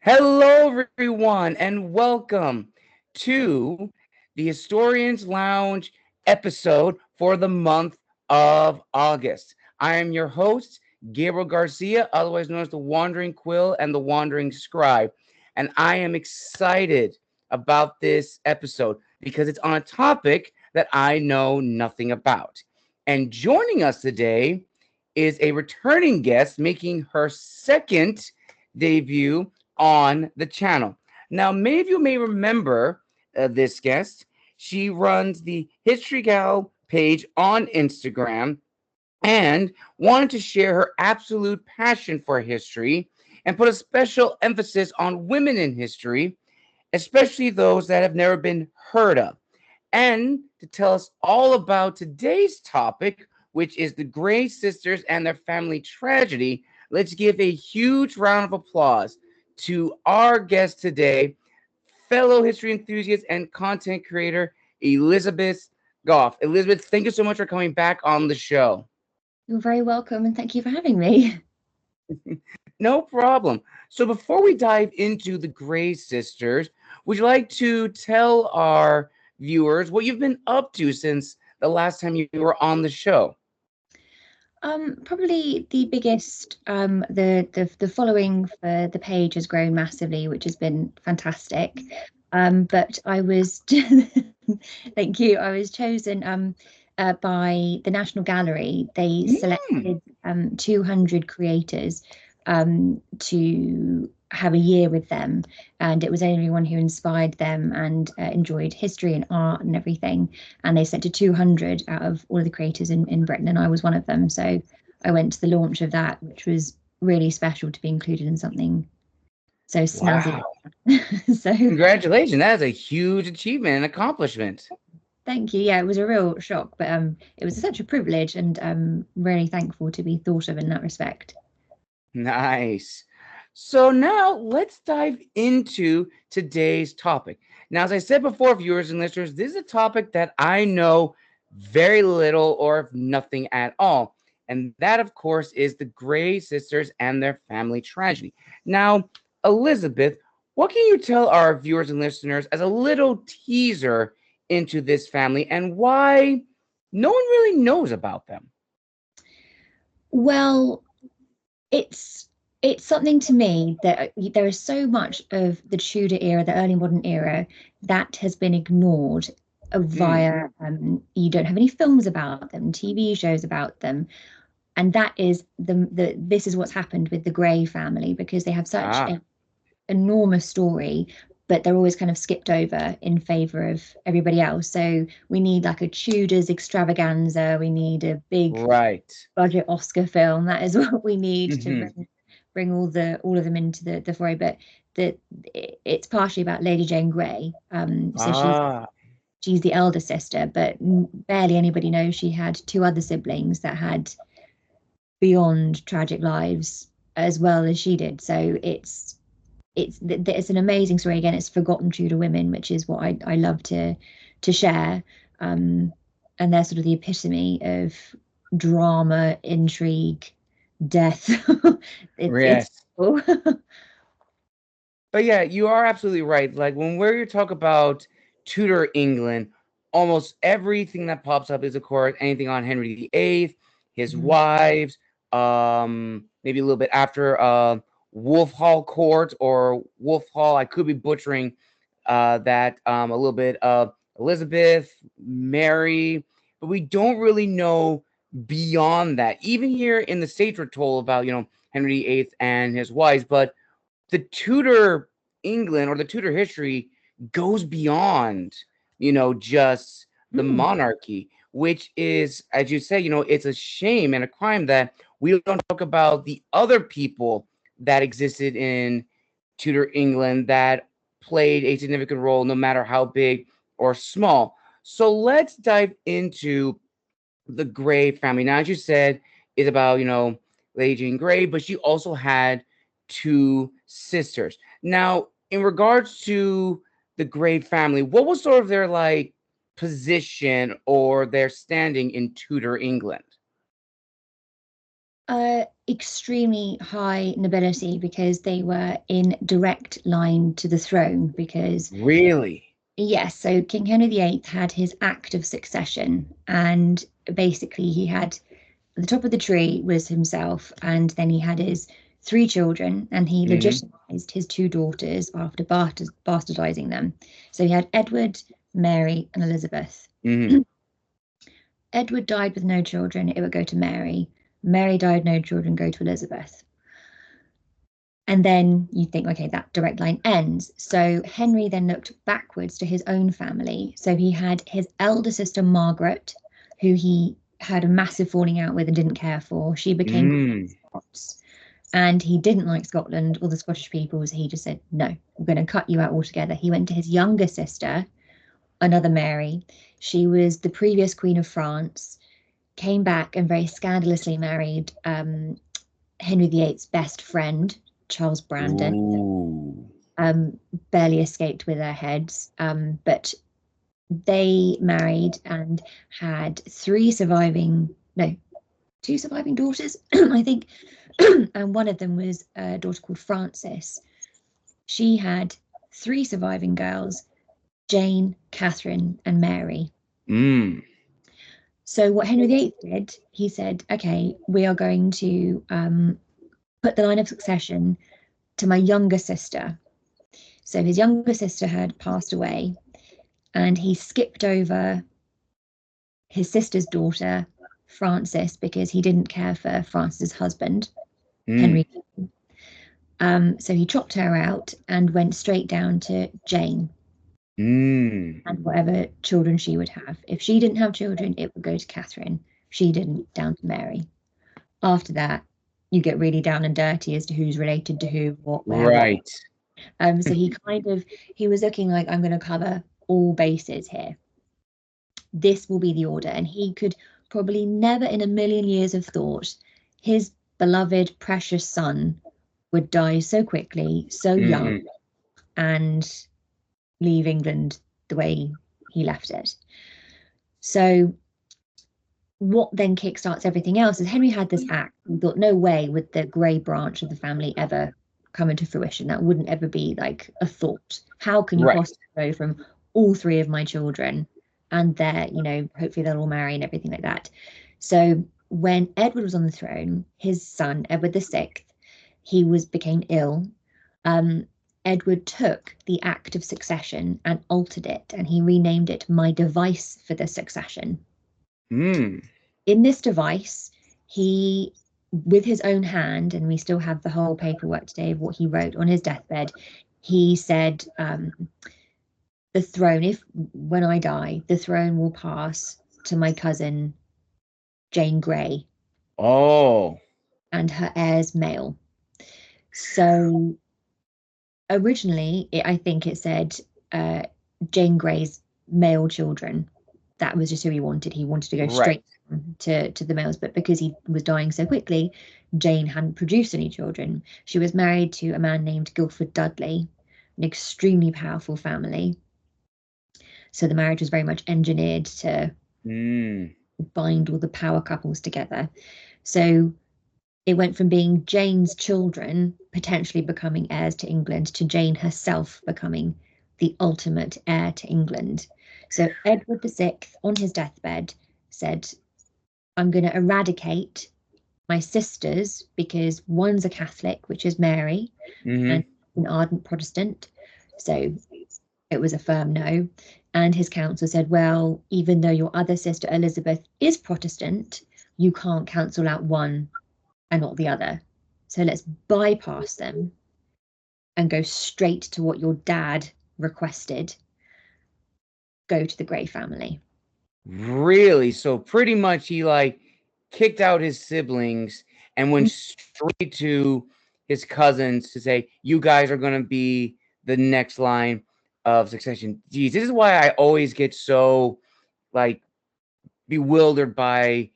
Hello, everyone, and welcome to the Historians Lounge episode for the month of August. I am your host, Gabriel Garcia, otherwise known as the Wandering Quill and the Wandering Scribe. And I am excited about this episode because it's on a topic that I know nothing about. And joining us today is a returning guest making her second debut on the channel. Now, many of you may remember this guest. She runs the History Gal page on Instagram and wanted to share her absolute passion for history and put a special emphasis on women in history, especially those that have never been heard of. And to tell us all about today's topic, which is the Gray sisters and their family tragedy, let's give a huge round of applause to our guest today, fellow history enthusiast and content creator, Elizabeth Goff. Elizabeth, thank you so much for coming back on the show. You're very welcome, and thank you for having me. No problem. So before we dive into the Gray sisters, would you like to tell our viewers what you've been up to since the last time you were on the show? Probably the biggest, the following for the page has grown massively, which has been fantastic. But I was, thank you. I was chosen by the National Gallery. They Mm, selected 200 creators to have a year with them, and it was anyone who inspired them and enjoyed history and art and everything. And they selected 200 out of all of the creators in Britain, and I was one of them. So I went to the launch of that, which was really special to be included in something so snazzy. wow. So Congratulations. That is a huge achievement and accomplishment. thank you. Yeah, it was a real shock, but it was such a privilege, and I'm really thankful to be thought of in that respect. Nice. So now let's dive into today's topic. Now, as I said before, viewers and listeners, this is a topic that I know very little or nothing at all. And that, of course, is the Gray sisters and their family tragedy. Now, Elizabeth, what can you tell our viewers and listeners as a little teaser into this family and why no one really knows about them? Well, it's it's something to me that there is so much of the Tudor era, the early modern era, that has been ignored Mm. via you don't have any films about them, TV shows about them, and that is the this is what's happened with the Grey family because they have such Ah, an enormous story, but they're always kind of skipped over in favor of everybody else. So we need like a Tudors extravaganza, we need a big right. budget Oscar film. That is what we need to Mhm. bring all of them into the foray. But the it's partially about Lady Jane Grey. So Ah, she's the elder sister, but barely anybody knows she had two other siblings that had beyond tragic lives as well as she did. So it's an amazing story. Again, it's forgotten Tudor women, which is what I love to share. Um, and they're sort of the epitome of drama, intrigue, death. It's yes. But yeah, you are absolutely right. Like when we're talk about Tudor England, almost everything that pops up is, of course, anything on Henry VIII, his Mhm. wives, maybe a little bit after Wolf Hall Court or Wolf Hall. I could be butchering that a little bit of Elizabeth, Mary, but we don't really know beyond that. Even here in the States, we're told about Henry VIII and his wives, but the Tudor England or the Tudor history goes beyond, just the Mm. monarchy, which is, as you say, it's a shame and a crime that we don't talk about the other people that existed in Tudor England that played a significant role, no matter how big or small. So let's dive into the Grey family. Now, as you said, is about, Lady Jane Grey, but she also had two sisters. Now, in regards to the Grey family, what was sort of their like position or their standing in Tudor England? extremely high nobility because they were in direct line to the throne. Because Really? yes, so King Henry VIII had his Act of Succession, and basically he had at the top of the tree was himself, and then he had his three children, and he Mm-hmm. legitimized his two daughters after bastardizing them. So he had Edward, Mary, and Elizabeth. Mm-hmm. Edward died with no children, it would go to Mary. Mary died, no children, go to Elizabeth. And then you think, okay, that direct line ends. So Henry then looked backwards to his own family. So he had his elder sister, Margaret, who he had a massive falling out with and didn't care for. She became Mm. Scots. And he didn't like Scotland or the Scottish people. So he just said, no, we're going to cut you out altogether. He went to his younger sister, another Mary. She was the previous Queen of France, came back and very scandalously married Henry VIII's best friend, Charles Brandon. Ooh. Barely escaped with their heads, but they married and had two surviving daughters, I think, and one of them was a daughter called Frances. She had three surviving girls: Jane, Catherine, and Mary. Mm. So what Henry VIII did, he said, okay, we are going to put the line of succession to my younger sister. So his younger sister had passed away, and he skipped over his sister's daughter, Frances, because he didn't care for Frances's husband, Mm. Henry. So he chopped her out and went straight down to Jane Mm. and whatever children she would have. If she didn't have children, it would go to Catherine. If she didn't, down to Mary. After that, you get really down and dirty as to who's related to who, what, where, what. Right. So he was looking like, I'm going to cover all bases here. This will be the order. And he could probably never in a million years have thought his beloved, precious son would die so quickly, so young, Mm-hmm. and leave England the way he left it. So what then kickstarts everything else is Henry had this act and thought, no way would the grey branch of the family ever come into fruition. That wouldn't ever be like a thought. How can you Right. possibly go from all three of my children and they're, hopefully they'll all marry and everything like that. So when Edward was on the throne, his son, Edward VI, became ill. Edward took the Act of Succession and altered it, and he renamed it My Device for the Succession. Mm. In this device, he, with his own hand, and we still have the whole paperwork today of what he wrote on his deathbed, he said, the throne, when I die, the throne will pass to my cousin, Jane Grey, Oh. and her heirs male. So originally, I think it said Jane Grey's male children. That was just who he wanted. He wanted to go Right. straight to the males, but because he was dying so quickly, Jane hadn't produced any children. She was married to a man named Guildford Dudley, an extremely powerful family. So the marriage was very much engineered to bind all the power couples together. So it went from being Jane's children potentially becoming heirs to England to Jane herself becoming the ultimate heir to England. So Edward VI, on his deathbed, said, I'm going to eradicate my sisters because one's a Catholic, which is Mary, and Mm-hmm. an ardent Protestant. So it was a firm no. And his council said, well, even though your other sister Elizabeth is Protestant, you can't cancel out one and not the other. So let's bypass them and go straight to what your dad requested. Go to the Grey family. Really? So pretty much he like kicked out his siblings and went straight to his cousins to say, you guys are going to be the next line of succession. Geez, this is why I always get so like bewildered by,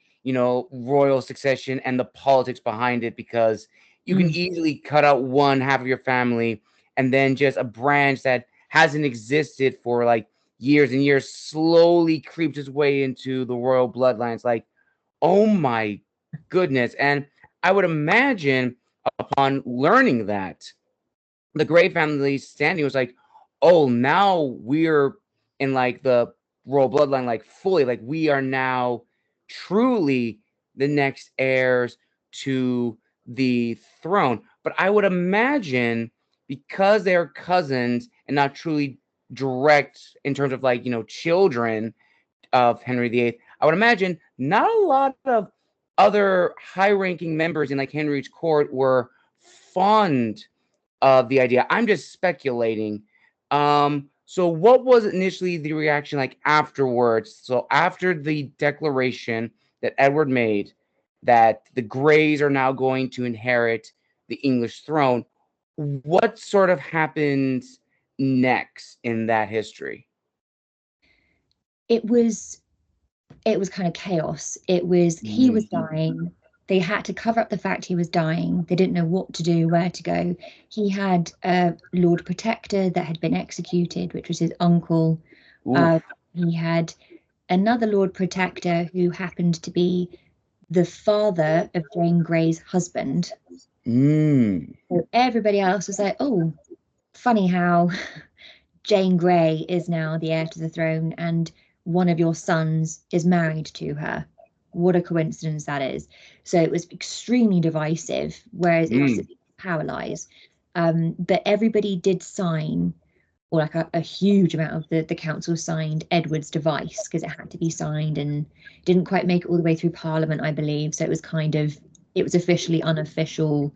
royal succession and the politics behind it, because you can easily cut out one half of your family and then just a branch that hasn't existed for like years and years slowly creeps its way into the royal bloodlines. Like, oh my goodness. And I would imagine upon learning that, the Grey family standing was like, oh, now we're in like the royal bloodline, like fully, like we are now truly the next heirs to the throne. But I would imagine because they are cousins and not truly direct in terms of like, children of Henry VIII, I would imagine not a lot of other high ranking members in like Henry's court were fond of the idea. I'm just speculating. So what was initially the reaction like afterwards? So after the declaration that Edward made that the Greys are now going to inherit the English throne, what sort of happens next in that history? It was kind of chaos. He was dying. They had to cover up the fact he was dying. They didn't know what to do, where to go. He had a Lord Protector that had been executed, which was his uncle. He had another Lord Protector who happened to be the father of Jane Grey's husband. So everybody else was like, oh, funny how Jane Grey is now the heir to the throne and one of your sons is married to her. What a coincidence that is. So it was extremely divisive, whereas it was power lies. But everybody did sign, or like a huge amount of the council signed Edward's device because it had to be signed and didn't quite make it all the way through Parliament, I believe. So it was officially unofficial.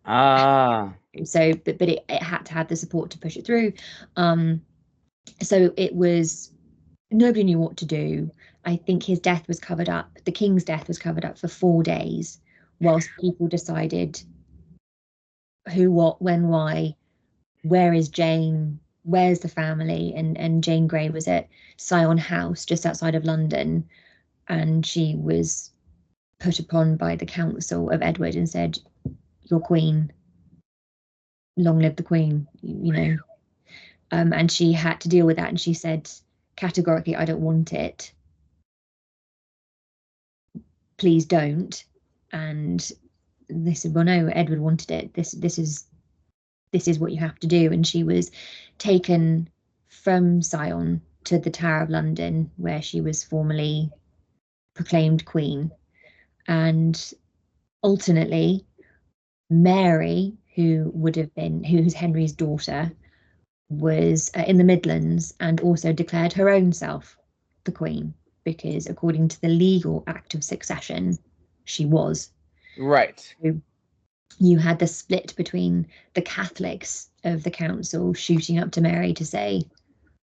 So, but it had to have the support to push it through. So it was, nobody knew what to do. I think his death was covered up. The king's death was covered up for 4 days, whilst people decided who, what, when, why, where is Jane, where's the family, and Jane Grey was at Sion House just outside of London, and she was put upon by the council of Edward and said, "You're queen. Long live the queen," and she had to deal with that, and she said categorically, "I don't want it. Please don't." And they said, "Well, no, Edward wanted it. This is what you have to do." And she was taken from Sion to the Tower of London, where she was formally proclaimed queen. And ultimately, Mary, who's Henry's daughter, was in the Midlands and also declared her own self the queen, because according to the legal act of succession, she was. Right. So you had the split between the Catholics of the council shooting up to Mary to say,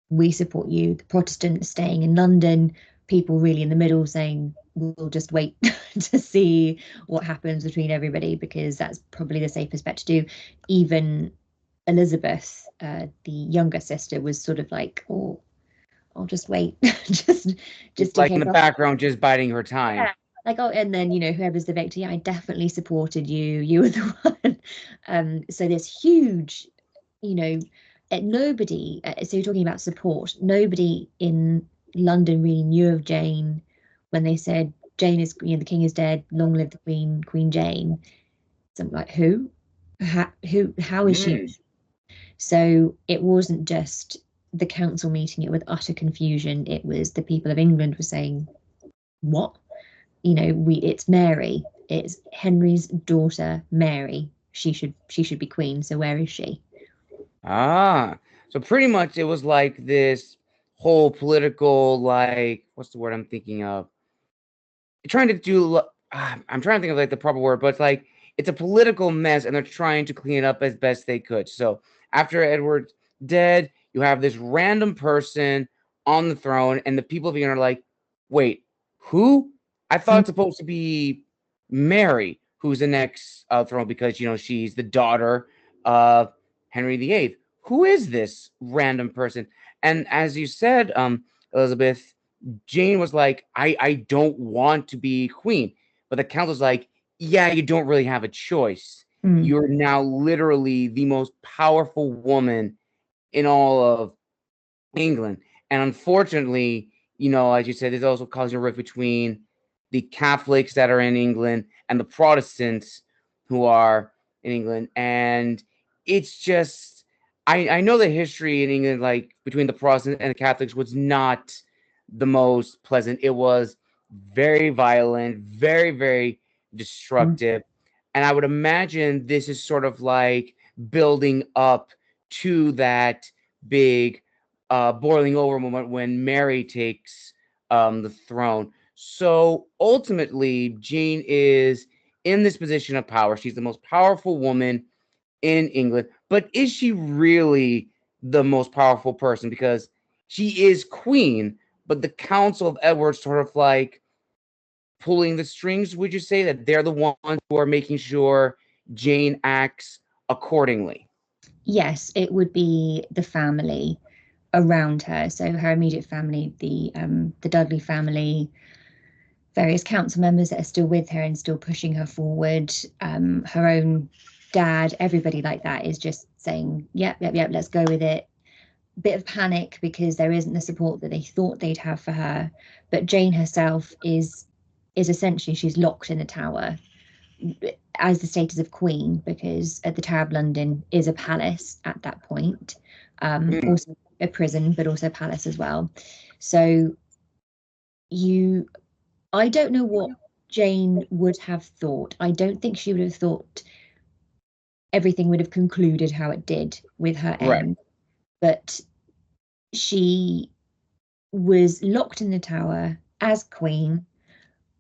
"We support you," the Protestants staying in London, people really in the middle saying, "We'll just wait to see what happens between everybody because that's probably the safest bet to do." Even Elizabeth, the younger sister, was sort of like, "Oh, I'll just wait," just like in the background, just biding her time. Yeah. Like, oh, and then whoever's the victor, yeah, I definitely supported you. You were the one. So there's huge, nobody. So you're talking about support. Nobody in London really knew of Jane when they said Jane is, the king is dead. Long live the queen, Queen Jane. So I'm like, who? How is she? So it wasn't just the council meeting it with utter confusion. It was the people of England were saying, what? It's Mary. It's Henry's daughter, Mary. She should be queen. So where is she? So pretty much it was like this whole political, like, what's the word I'm thinking of? I'm trying to think of like the proper word, but it's like it's a political mess, and they're trying to clean it up as best they could. So after Edward's dead, you have this random person on the throne, and the people of England are like, "Wait, who? I thought it's supposed to be Mary, who's the next throne, because she's the daughter of Henry VIII. Who is this random person?" And as you said, Elizabeth, Jane was like, I don't want to be queen. But the council's like, yeah, you don't really have a choice. You're now literally the most powerful woman in all of England. And unfortunately, as you said, there's also causing a rift between the Catholics that are in England and the Protestants who are in England. And it's just, I know the history in England, like between the Protestants and the Catholics, was not the most pleasant. It was very violent, very, very destructive. And I would imagine this is sort of like building up to that big boiling over moment when Mary takes the throne. So ultimately, Jane is in this position of power. She's the most powerful woman in England. But is she really the most powerful person? Because she is queen, but the Council of Edward sort of like pulling the strings. Would you say that they're the ones who are making sure Jane acts accordingly? Yes, it would be the family around her. So her immediate family, the Dudley family, various council members that are still with her and still pushing her forward. Her own dad, everybody like that is just saying, yep, yep, yep, let's go with it. Bit of panic because there isn't the support that they thought they'd have for her. But Jane herself is essentially, she's locked in the tower as the status of queen, because at the Tower of London is a palace at that point, also a prison, but also a palace as well. So I don't know what Jane would have thought. I don't think she would have thought everything would have concluded how it did with her Right. end, but she was locked in the tower as queen,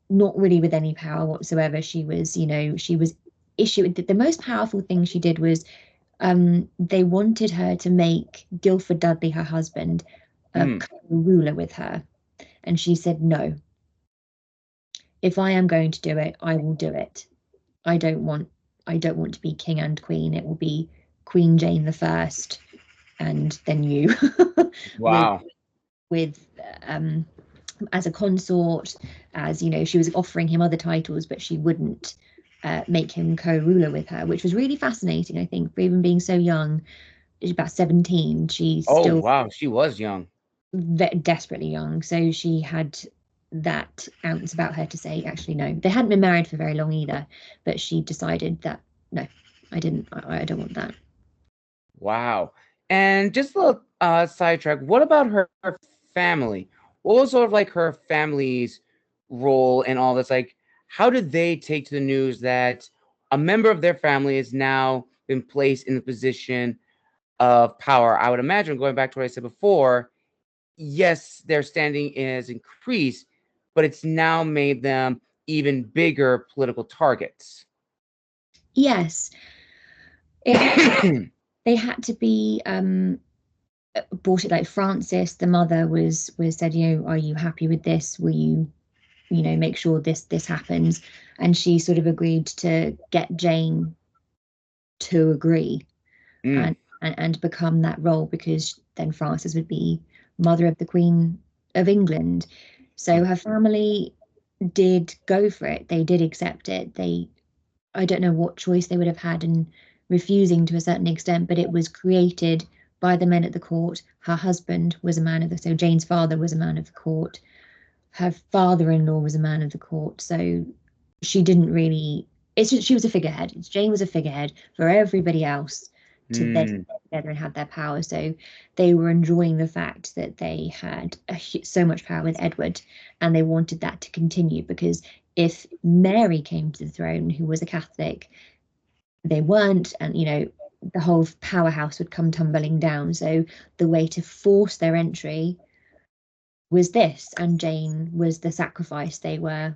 not really with any power whatsoever. She was, she was issued the most powerful thing she did was they wanted her to make Guildford Dudley, her husband, a ruler with her. And she said, no, if I am going to do it, I will do it. I don't want to be king and queen. It will be Queen Jane the First, and then you. Wow. with as a consort, as she was offering him other titles, but she wouldn't make him co-ruler with her, which was really fascinating. I think for even being so young, she's about 17. She's Oh, still wow. She was young. desperately young, so she had that ounce about her to say, actually, no. They hadn't been married for very long either, but she decided that no, I don't want that. Wow. And just a little sidetrack, what about her family? What was sort of like her family's role in all this? Like, how did they take to the news that a member of their family has now been placed in the position of power? I would imagine, going back to what I said before, yes, their standing is increased, but it's now made them even bigger political targets. Yes, they had to be bought it. Like Frances, the mother, was said, are you happy with this? Will you, make sure this happens? And she sort of agreed to get Jane to agree Mm. and become that role, because then Frances would be mother of the Queen of England. So her family did go for it. They did accept it. I don't know what choice they would have had in refusing to a certain extent, but it was created by the men at the court. Her husband was a man of so Jane's father was a man of the court. Her father-in-law was a man of the court. So she didn't really, she was a figurehead. Jane was a figurehead for everybody else to then Mm. get together and have their power. So they were enjoying the fact that they had so much power with Edward, and they wanted that to continue, because if Mary came to the throne, who was a Catholic, they weren't, and the whole powerhouse would come tumbling down. So the way to force their entry was this, and Jane was the sacrifice they were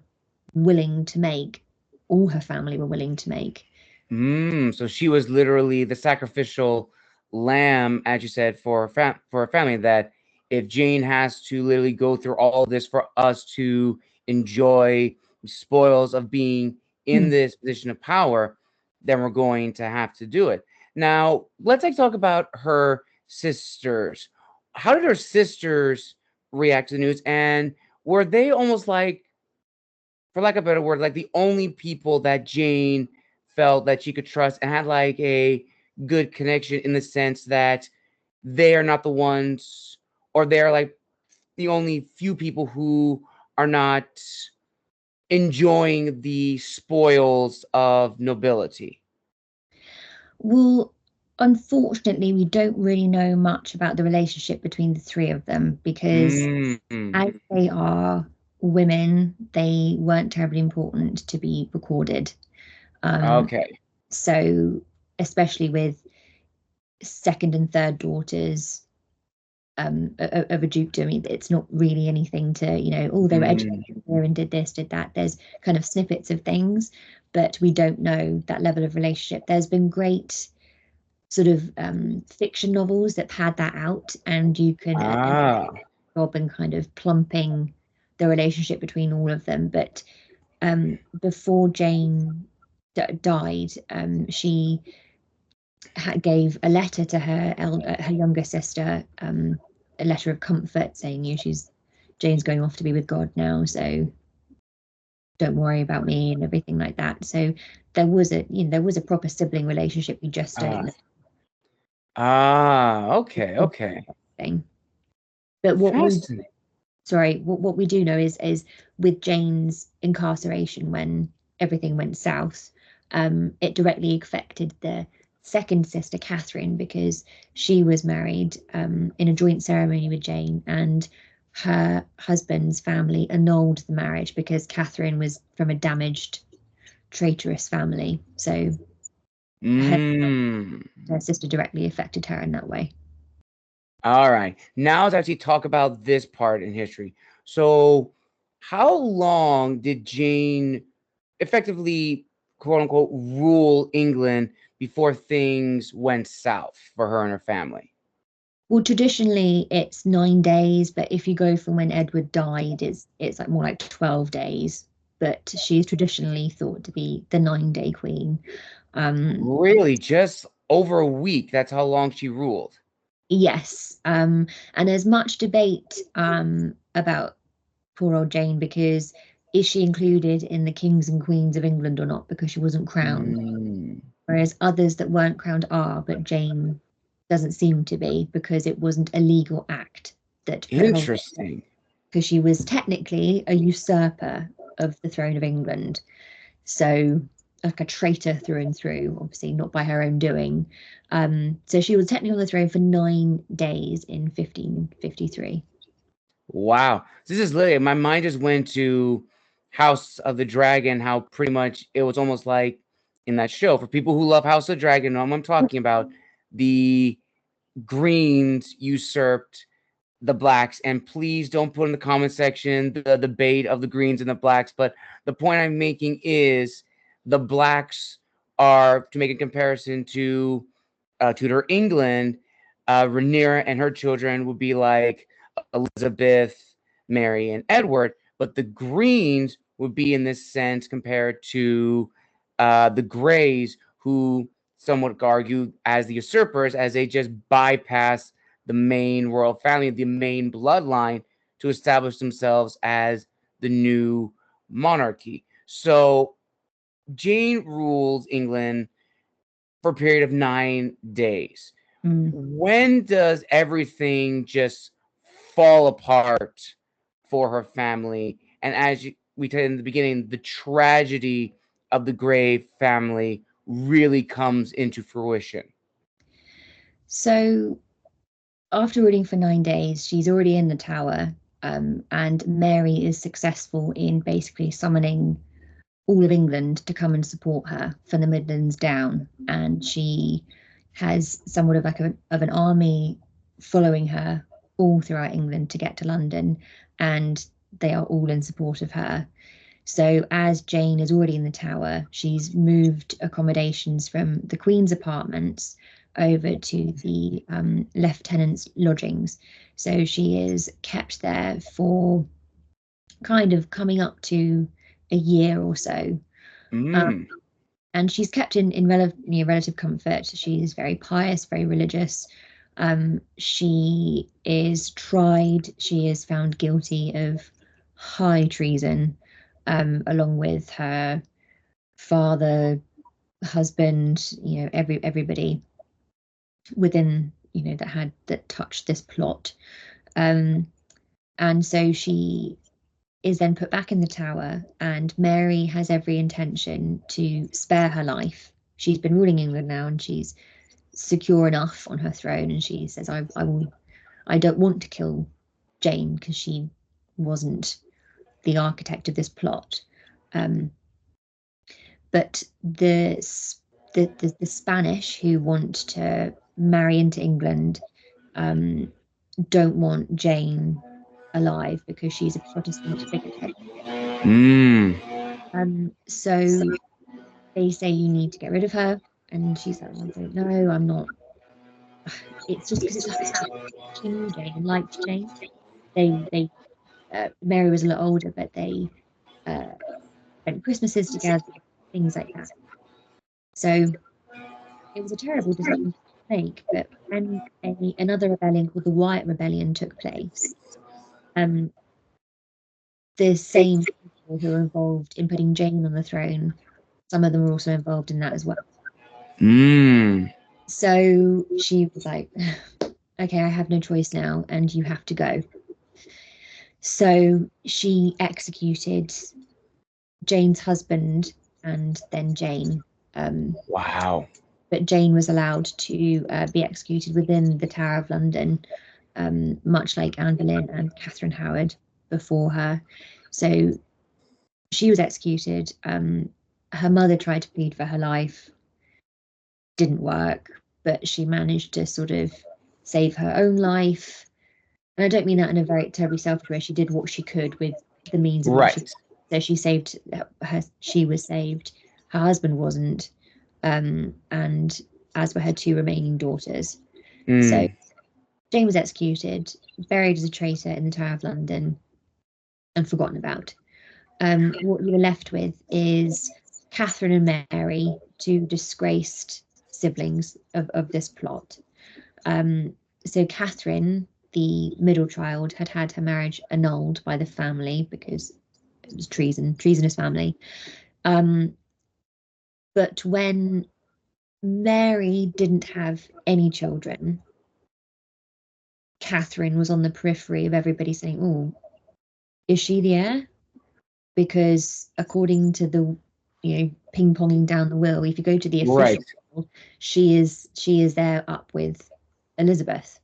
willing to make, all her family were willing to make. So she was literally the sacrificial lamb, as you said, for a family. That if Jane has to literally go through all this for us to enjoy spoils of being in this position of power, then we're going to have to do it. Now, let's talk about her sisters. How did her sisters react to the news? And were they almost like, for lack of a better word, like the only people that Jane felt that she could trust and had like a good connection, in the sense that they are not the ones, or they're like the only few people who are not enjoying the spoils of nobility? Well, unfortunately, we don't really know much about the relationship between the three of them because Mm. as they are women, they weren't terribly important to be recorded. Um, Okay. so, especially with second and third daughters of a dukedom, it's not really anything to, oh, they were Mm. educated here and did this, did that. There's kind of snippets of things, but we don't know that level of relationship. There's been great sort of fiction novels that pad that out, and you can Ah. job and kind of plumping the relationship between all of them. But before Jane died, she gave a letter to her younger sister, a letter of comfort saying, Jane's going off to be with God now, so don't worry about me and everything like that. So there was a proper sibling relationship. We just don't Ah. know Okay. Okay. thing. But Fascinating. what we do know is with Jane's incarceration when everything went south, it directly affected the second sister, Catherine, because she was married in a joint ceremony with Jane, and her husband's family annulled the marriage because Catherine was from a damaged, traitorous family. So her, Mm. her sister directly affected her in that way. All right. Now let's actually talk about this part in history. So, how long did Jane effectively, quote unquote, rule England before things went south for her and her family? Well, traditionally it's 9 days, but if you go from when Edward died, it's like more like 12 days. But she's traditionally thought to be the 9-day queen. Um, Really, just over a week. That's how long she ruled. yes, and there's much debate about poor old Jane because is she included in the kings and queens of England or not because she wasn't crowned, Mm. whereas others that weren't crowned are, but Jane doesn't seem to be because it wasn't a legal act that put her, Interesting. because she was technically a usurper of the throne of England. So, like a traitor through and through, obviously not by her own doing. So she was technically on the throne for 9 days in 1553. Wow. This is literally, my mind just went to House of the Dragon, how pretty much it was almost like in that show. For people who love House of the Dragon, know what I'm talking about. The Greens usurped the blacks, and please don't put in the comment section the debate of the Greens and the blacks. But the point I'm making is the blacks are, to make a comparison to Tudor England, Rhaenyra and her children would be like Elizabeth, Mary, and Edward, but the Greens would be in this sense compared to the Greys, who some would argue as the usurpers, as they just bypass the main royal family, the main bloodline, to establish themselves as the new monarchy. So Jane rules England for a period of 9 days. Mm. When does everything just fall apart for her family? And as we said in the beginning, the tragedy of the Grey family really comes into fruition. So after ruling for 9 days, she's already in the tower, and Mary is successful in basically summoning all of England to come and support her from the Midlands down, and she has somewhat of of an army following her all throughout England to get to London, and they are all in support of her. So as Jane is already in the tower, she's moved accommodations from the Queen's apartments over to the lieutenant's lodgings. So she is kept there for kind of coming up to a year or so. Um, Mm. and she's kept in relative comfort. She is very pious, very religious. She is tried. She is found guilty of high treason, along with her father, husband, everybody within, that touched this plot. Um, and so she is then put back in the tower, and Mary has every intention to spare her life. She's been ruling England now, and she's secure enough on her throne, and she says, I don't want to kill Jane because she wasn't the architect of this plot. But the Spanish who want to marry into England don't want Jane alive because she's a Protestant figurehead. So they say you need to get rid of her, and she's like, I don't know, I'm not. It's just because it's her family. She knew Jane and liked Jane. They Mary was a lot older, but they spent Christmases together, things like that. So it was a terrible decision to make. But when another rebellion called the Wyatt Rebellion took place, the same people who were involved in putting Jane on the throne, some of them were also involved in that as well. So she was like, okay, I have no choice now, and you have to go. So she executed Jane's husband and then Jane. Wow. But Jane was allowed to be executed within the Tower of London, much like Anne Boleyn and Catherine Howard before her. So she was executed. Her mother tried to plead for her life, didn't work, but she managed to sort of save her own life. And I don't mean that in a very terribly selfish way. She did what she could with the means of what she could. So she saved her. She was saved. Her husband wasn't, and as were her two remaining daughters. So Jane was executed, buried as a traitor in the Tower of London, and forgotten about. What you were left with is Catherine and Mary, two disgraced siblings of this plot. So Catherine, the middle child, had her marriage annulled by the family because it was treasonous family. But when Mary didn't have any children, Catherine was on the periphery of everybody saying, oh, is she the heir? Because according to the, ping-ponging down the will, if you go to the official will, she is there up with Elizabeth.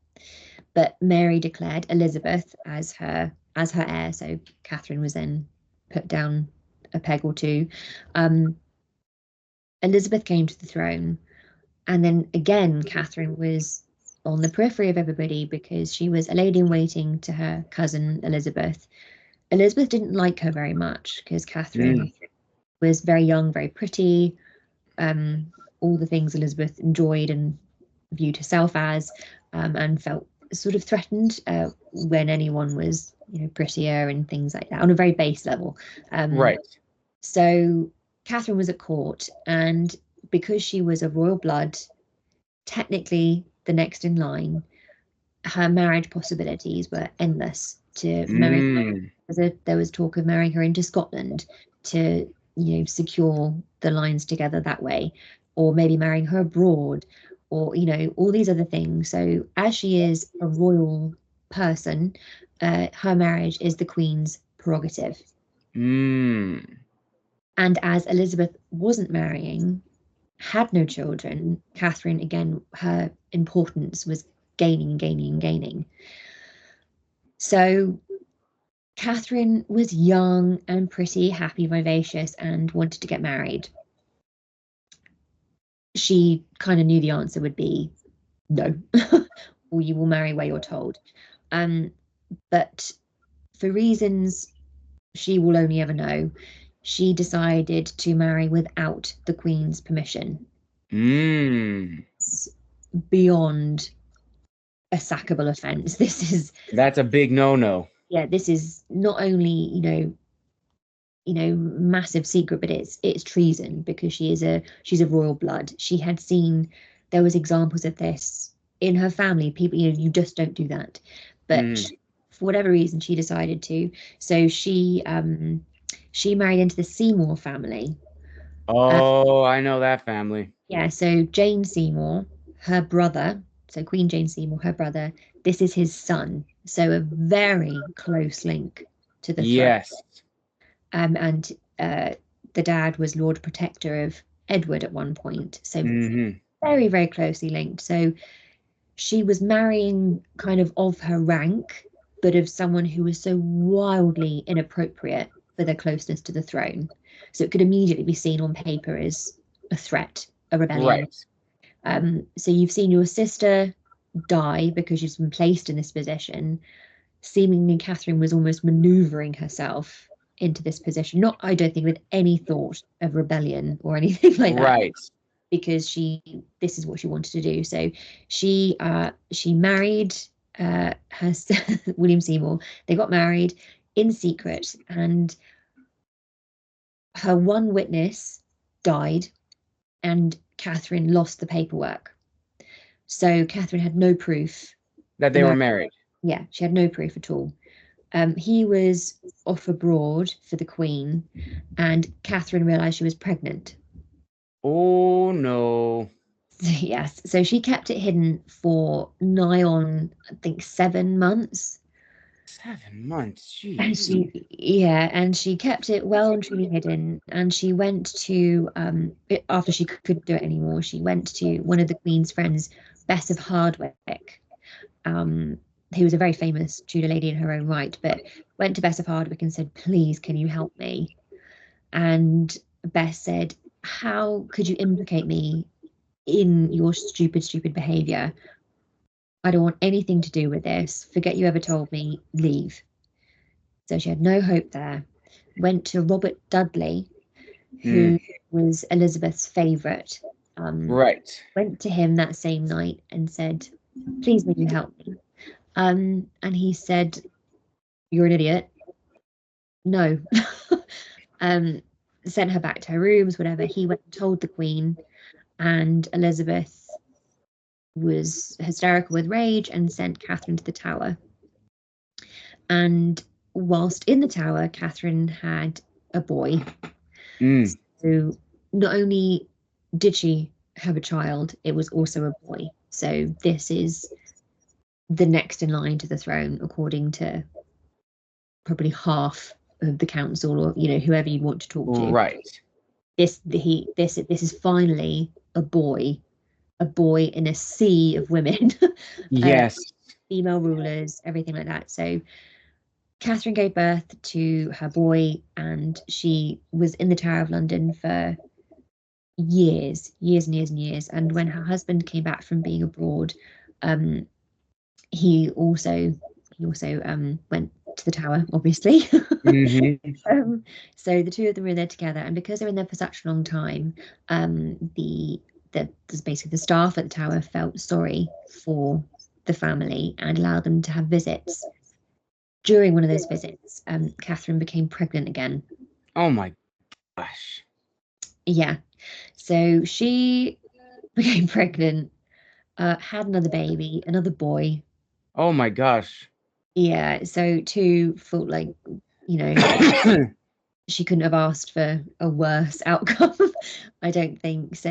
But Mary declared Elizabeth as her heir, so Catherine was then put down a peg or two. Elizabeth came to the throne, and then again Catherine was on the periphery of everybody because she was a lady in waiting to her cousin Elizabeth. Elizabeth didn't like her very much because Catherine was very young, very pretty, all the things Elizabeth enjoyed and viewed herself as, and felt sort of threatened when anyone was, prettier and things like that on a very base level. So Catherine was at court, and because she was of royal blood, technically the next in line, her marriage possibilities were endless. To marry, there was talk of marrying her into Scotland to, secure the lines together that way, or maybe marrying her abroad, or all these other things. So as she is a royal person, her marriage is the Queen's prerogative. And as Elizabeth wasn't marrying, had no children, Catherine, again, her importance was gaining. So Catherine was young and pretty, happy, vivacious, and wanted to get married. She kind of knew the answer would be no, or you will marry where you're told. But for reasons she will only ever know, she decided to marry without the Queen's permission. It's beyond a sackable offence. That's a big no-no. Yeah, this is not only massive secret, but it's treason because she's of royal blood. She had seen there was examples of this in her family. People, you just don't do that. But for whatever reason, she decided to. So she married into the Seymour family. Oh, I know that family. Yeah, so Jane Seymour, her brother, so Queen Jane Seymour, her brother, this is his son. So a very close link to the throne. Yes. And the dad was Lord Protector of Edward at one point. So very, very closely linked. So she was marrying kind of her rank, but of someone who was so wildly inappropriate for their closeness to the throne. So it could immediately be seen on paper as a threat, a rebellion. Right. So you've seen your sister die because she's been placed in this position. Seemingly, Catherine was almost maneuvering herself into this position. Not, I don't think, with any thought of rebellion or anything like that. Right. Because this is what she wanted to do. So she married her William Seymour. They got married in secret, and her one witness died, and Catherine lost the paperwork. So Catherine had no proof that they were married. Yeah, she had no proof at all. He was off abroad for the Queen, and Catherine realised she was pregnant. Oh no. Yes, so she kept it hidden for nigh on, I think, 7 months. 7 months, jeez. And she kept it well and truly hidden. And she went to, after she couldn't do it anymore, she went to one of the Queen's friends, Bess of Hardwicke, who was a very famous Tudor lady in her own right, but went to Bess of Hardwicke and said, "Please, can you help me?" And Bess said, "How could you implicate me in your stupid behavior? I don't want anything to do with this. Forget you ever told me. Leave." So she had no hope there. Went to Robert Dudley, who was Elizabeth's favourite. Right. Went to him that same night and said, "Please, will you help me?" And he said, "You're an idiot. No." Sent her back to her rooms, whatever. He went and told the Queen, and Elizabeth was hysterical with rage and sent Catherine to the Tower. And whilst in the Tower, Catherine had a boy. So not only did she have a child, it was also a boy. So this is the next in line to the throne, according to probably half of the council, or whoever you want to talk to. Right. This is finally a boy in a sea of women. Yes. Female rulers, everything like that. So Catherine gave birth to her boy, and she was in the Tower of London for years. And when her husband came back from being abroad, he also went to the Tower, obviously. So the two of them were there together, and because they're in there for such a long time, basically the staff at the Tower felt sorry for the family and allowed them to have visits. During one of those visits, Catherine became pregnant again. Oh my gosh. Yeah. So she became pregnant, had another baby, another boy. Oh my gosh. Yeah. So two felt like, she couldn't have asked for a worse outcome, I don't think. So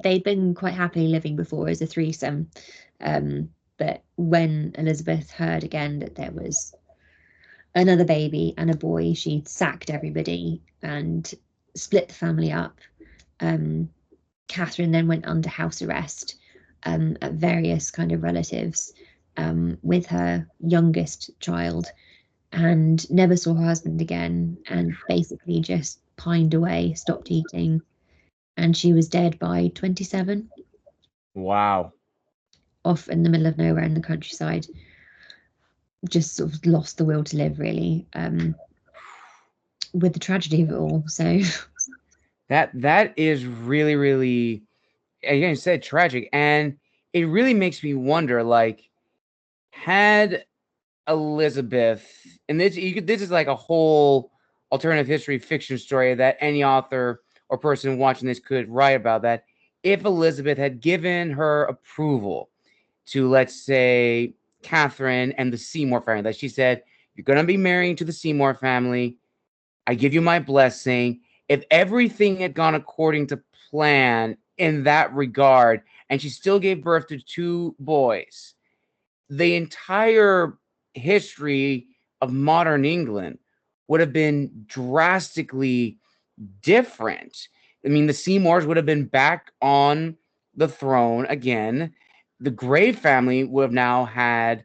they'd been quite happily living before as a threesome. But when Elizabeth heard again that there was another baby and a boy, she sacked everybody and split the family up. Catherine then went under house arrest at various kind of relatives with her youngest child, and never saw her husband again, and basically just pined away, stopped eating, and she was dead by 27. Wow. Off in the middle of nowhere in the countryside. Just sort of lost the will to live, really, with the tragedy of it all. So that is really, really, again, you said tragic, and it really makes me wonder, like, had Elizabeth, and this is like a whole alternative history fiction story that any author or person watching this could write about, that if Elizabeth had given her approval to, let's say, Catherine and the Seymour family, that she said, "You're going to be marrying to the Seymour family. I give you my blessing." If everything had gone according to plan in that regard, and she still gave birth to 2 boys, the entire history of modern England would have been drastically different. I mean, the Seymours would have been back on the throne again. The Grey family would have now had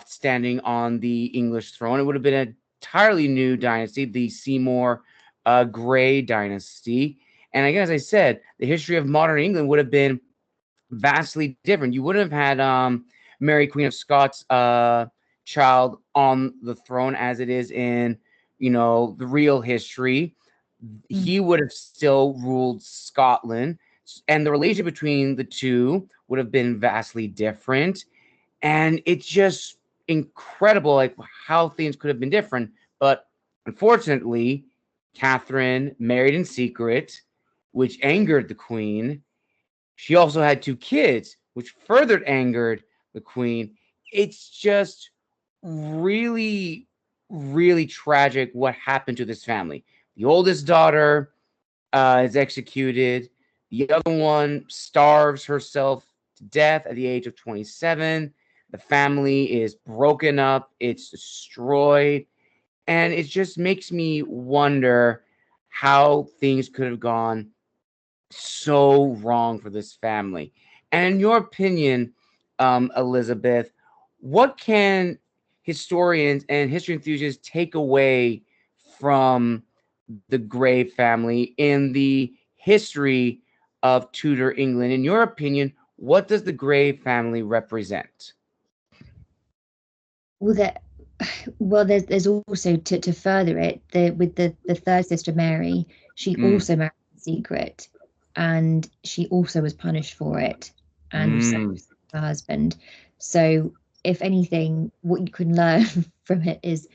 standing on the English throne. It would have been an entirely new dynasty, the Seymour Grey dynasty. And again, as I said, the history of modern England would have been vastly different. You wouldn't have had Mary, Queen of Scots, child on the throne as it is in, the real history. He would have still ruled Scotland, and the relationship between the two would have been vastly different. And it's just incredible, like how things could have been different. But unfortunately, Catherine married in secret, which angered the queen. She also had two kids, which further angered the queen. It's just really, really tragic what happened to this family. The oldest daughter is executed. The other one starves herself to death at the age of 27. The family is broken up, it's destroyed. And it just makes me wonder how things could have gone so wrong for this family. And in your opinion, Elizabeth, what can historians and history enthusiasts take away from the Grey family in the history of Tudor England? In your opinion, what does the Grey family represent? Well, there's also to further it, with the third sister Mary, she also married in secret, and she also was punished for it, and so was her husband. So, if anything, what you can learn from it is,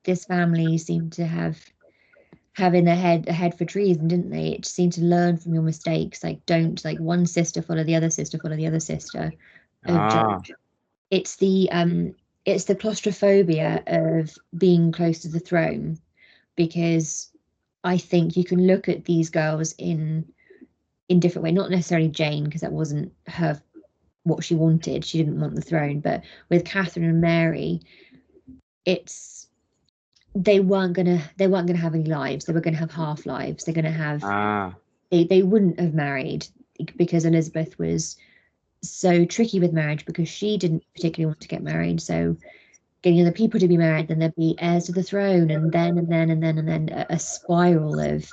this family seemed to having a head for treason, didn't they? It seemed to learn from your mistakes. Like, don't, like, one sister follow the other sister, follow the other sister. It's the claustrophobia of being close to the throne, because I think you can look at these girls in different way. Not necessarily Jane, because that wasn't her what she wanted. She didn't want the throne. But with Catherine and Mary, they weren't gonna have any lives. They were gonna have half lives. They're gonna have they wouldn't have married, because Elizabeth was so tricky with marriage, because she didn't particularly want to get married. So getting other people to be married, then there'd be heirs to the throne, and then a spiral of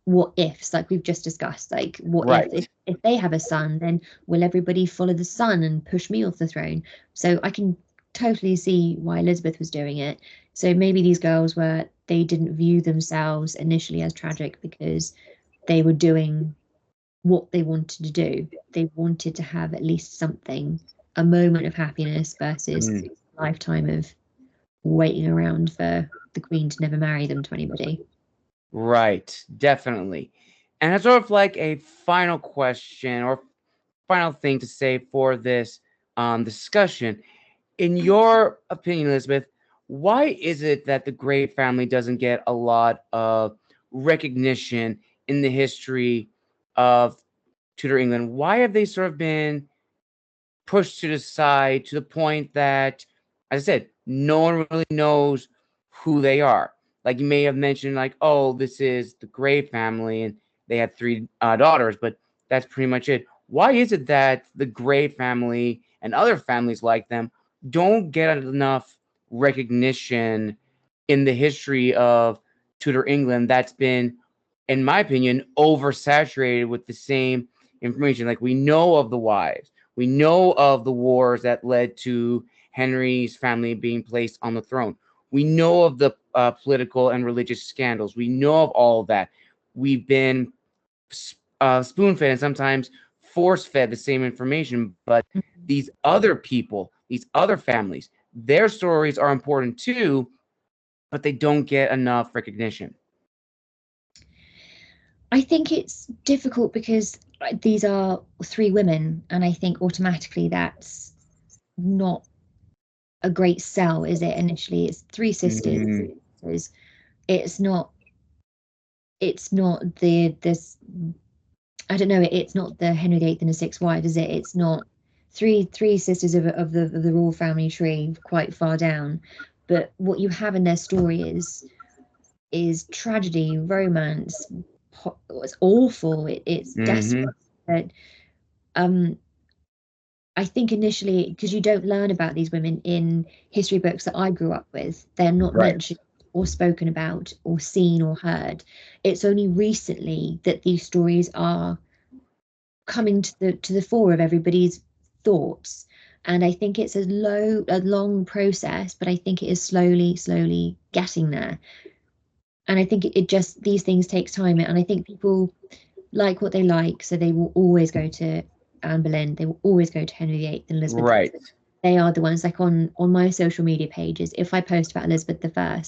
what ifs, like we've just discussed. Like, what if they have a son, then will everybody follow the son and push me off the throne? So I can totally see why Elizabeth was doing it. So maybe these girls they didn't view themselves initially as tragic, because they were doing what they wanted to do. They wanted to have at least something, a moment of happiness, versus a lifetime of waiting around for the queen to never marry them to anybody. Right, definitely. And it's sort of like a final question or final thing to say for this discussion. In your opinion, Elizabeth, why is it that the Grey family doesn't get a lot of recognition in the history of Tudor England? Why have they sort of been pushed to the side to the point that, as I said, no one really knows who they are? Like, you may have mentioned, like, oh, this is the Grey family and they had three daughters, but that's pretty much it. Why is it that the Grey family and other families like them don't get enough recognition in the history of Tudor England that's been, in my opinion, oversaturated with the same information? Like, we know of the wives, we know of the wars that led to Henry's family being placed on the throne. We know of the political and religious scandals. We know of all of that. We've been spoon-fed and sometimes force-fed the same information. But these other people, these other families, their stories are important too, but they don't get enough recognition. I think it's difficult because these are three women, and I think automatically that's not a great sell, is it? Initially, it's three sisters. It's not the this. I don't know. It's not the Henry VIII and the six wives, is it? It's not three sisters of the royal family tree, quite far down. but what you have in their story is tragedy, romance. It's awful. It's Mm-hmm. desperate. But I think initially, because you don't learn about these women in history books that I grew up with, they're not Right. mentioned or spoken about or seen or heard. It's only recently that these stories are coming to the fore of everybody's thoughts. And I think it's a long process, but I think it is slowly getting there. And I think it just, these things takes time. And I think people like what they like, so they will always go to Anne Boleyn, they will always go to Henry VIII and Elizabeth. Right. They are the ones, like on my social media pages, if I post about Elizabeth I,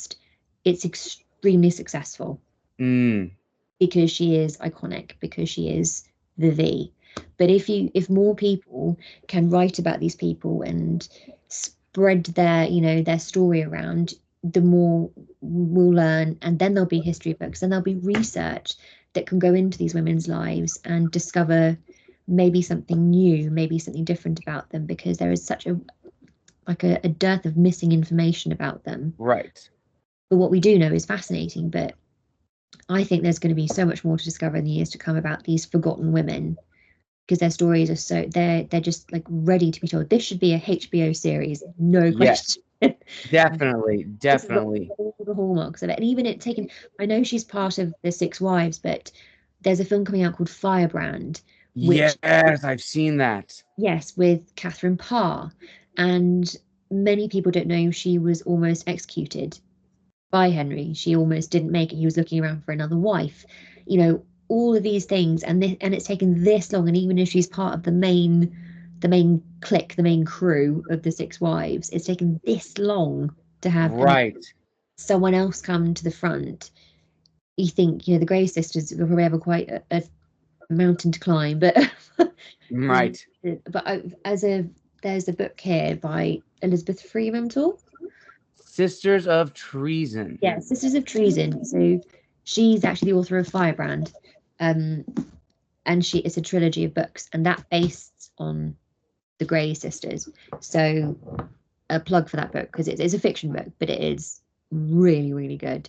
it's extremely successful Mm. because she is iconic, because she is the. But if more people can write about these people and spread their, their story around, the more we'll learn, and then there'll be history books and there'll be research that can go into these women's lives and discover maybe something new, maybe something different about them, because there is such a dearth of missing information about them. Right. But what we do know is fascinating. But I think there's going to be so much more to discover in the years to come about these forgotten women, because their stories are so, they're just like ready to be told. This should be a HBO series, no Yes. question. Definitely. This has got Definitely. all the hallmarks of it. And even it taken, I know she's part of the Six Wives, but there's a film coming out called Firebrand, which, Yes, I've seen that. yes, with Catherine Parr. And many people don't know she was almost executed by Henry. She almost didn't make it. He was looking around for another wife. All of these things, and it's taken this long. And even if she's part of the main clique, the main crew of the Six Wives, it's taken this long to have Right. someone else come to the front. You think, the Grey sisters will probably have quite a mountain to climb, but Right. there's a book here by Elizabeth Freemantle. Sisters of Treason. Yeah, Sisters of Treason. So she's actually the author of Firebrand, um, and it's a trilogy of books, and that based on the Grey sisters. So a plug for that book, because it's a fiction book, but it is really good.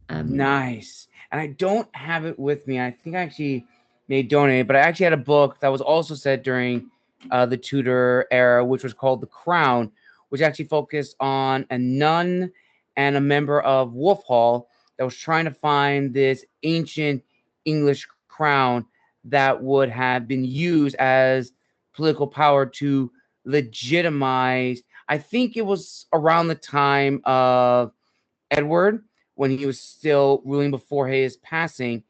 Nice. And I don't have it with me. I think I actually may donate it, but I actually had a book that was also set during the Tudor era, which was called The Crown, which actually focused on a nun and a member of Wolf Hall that was trying to find this ancient English crown that would have been used as political power to legitimize. I think it was around the time of Edward, when he was still ruling before his passing,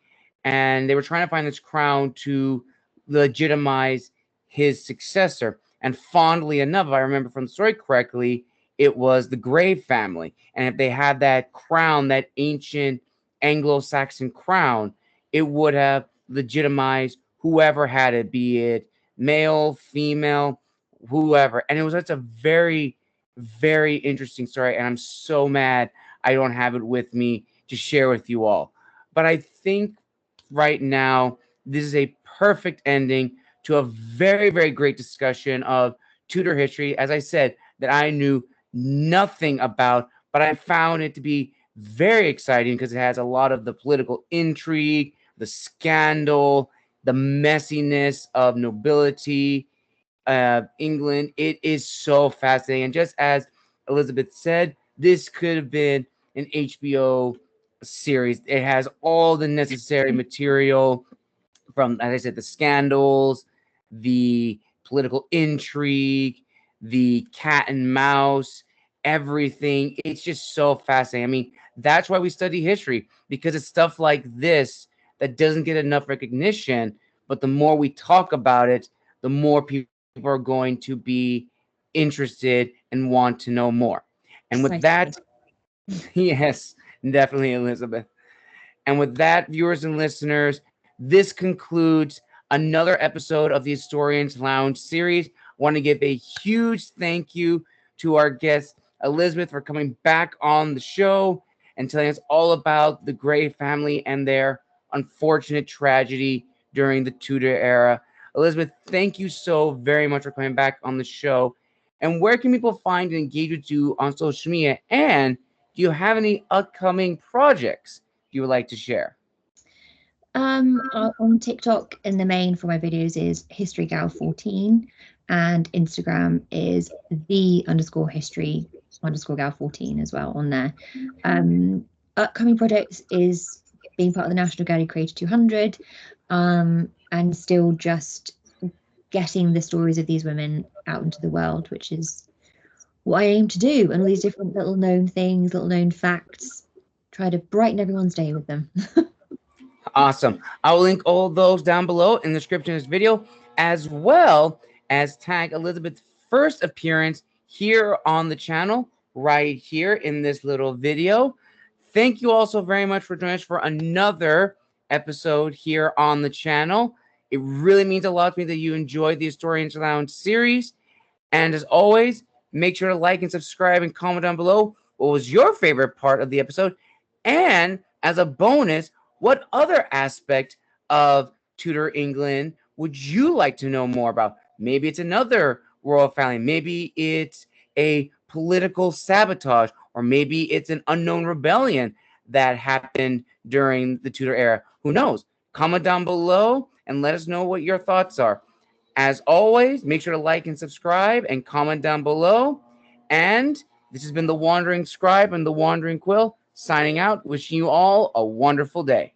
and they were trying to find this crown to legitimize his successor. And fondly enough, if I remember from the story correctly, it was the Grey family. And if they had that crown, that ancient Anglo-Saxon crown, it would have legitimized whoever had it, be it male, female, whoever. And it was such a very interesting story. And I'm so mad I don't have it with me to share with you all. But I think right now, this is a perfect ending to a very great discussion of Tudor history, as I said, that I knew nothing about, but I found it to be very exciting because it has a lot of the political intrigue, the scandal, the messiness of nobility, England. It is so fascinating. And just as Elizabeth said, this could have been an HBO series. It has all the necessary material from, as I said, the scandals, the political intrigue, the cat and mouse, everything. It's just so fascinating. I mean, that's why we study history, because it's stuff like this that doesn't get enough recognition. But the more we talk about it, the more people are going to be interested and want to know more. And with that, yes, definitely, Elizabeth. And with that, viewers and listeners, this concludes another episode of the Historians Lounge series. I want to give a huge thank you to our guest, Elizabeth, for coming back on the show and telling us all about the Grey family and their unfortunate tragedy during the Tudor era. Elizabeth, thank you so very much for coming back on the show. And where can people find and engage with you on social media? And do you have any upcoming projects you would like to share? On TikTok, in the main for my videos is historygal14, and Instagram is the_history_gal14 as well on there. Upcoming projects is being part of the National Gallery Creator 200, and still just getting the stories of these women out into the world, which is what I aim to do, and all these different little known things, little known facts, try to brighten everyone's day with them. Awesome. I will link all those down below in the description of this video, as well as tag Elizabeth's first appearance here on the channel, right here in this little video. Thank you all so very much for joining us for another episode here on the channel. It really means a lot to me that you enjoyed the Historians Lounge series. And as always, make sure to like and subscribe and comment down below what was your favorite part of the episode. And as a bonus, what other aspect of Tudor England would you like to know more about? Maybe it's another royal family. Maybe it's a political sabotage, or maybe it's an unknown rebellion that happened during the Tudor era. Who knows? Comment down below and let us know what your thoughts are. As always, make sure to like and subscribe and comment down below. And this has been the Wandering Scribe and the Wandering Quill signing out, wishing you all a wonderful day.